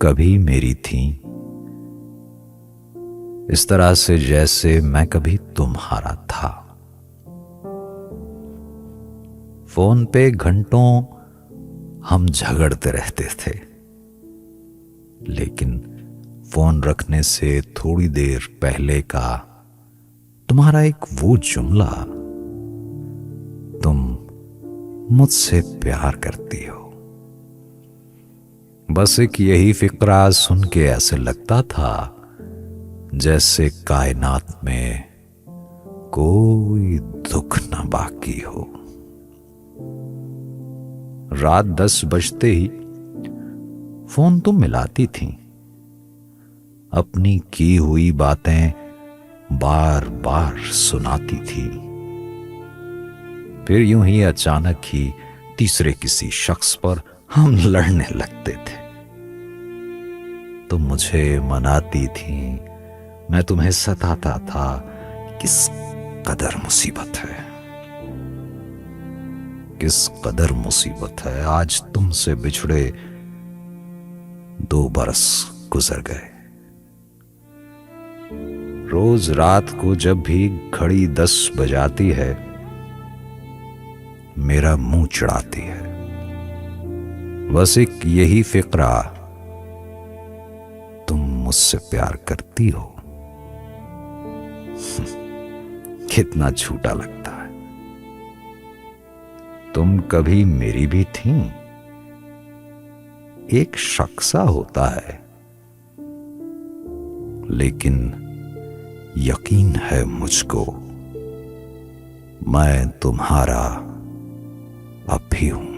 कभी मेरी थी, इस तरह से जैसे मैं कभी तुम्हारा था। फोन पे घंटों हम झगड़ते रहते थे, लेकिन फोन रखने से थोड़ी देर पहले का तुम्हारा एक वो जुमला, तुम मुझसे प्यार करती हो, बस एक यही फिक्रा सुन के ऐसे लगता था जैसे कायनात में कोई दुख न बाकी हो। रात 10 बजते ही फोन तुम मिलाती थी, अपनी की हुई बातें बार बार सुनाती थी। फिर यूं ही अचानक ही तीसरे किसी शख्स पर हम लड़ने लगते थे। तुम मुझे मनाती थी, मैं तुम्हें सताता था। किस कदर मुसीबत है, किस कदर मुसीबत है। आज तुमसे बिछड़े 2 बरस गुजर गए। रोज रात को जब भी घड़ी 10 बजाती है, मेरा मुंह चिढ़ाती है। बस एक यही फिक्रा, तुम मुझसे प्यार करती हो। कितना झूठा लगता है। तुम कभी मेरी भी थी। एक शख्सा होता है, लेकिन यकीन है मुझको, मैं तुम्हारा अब भी हूं।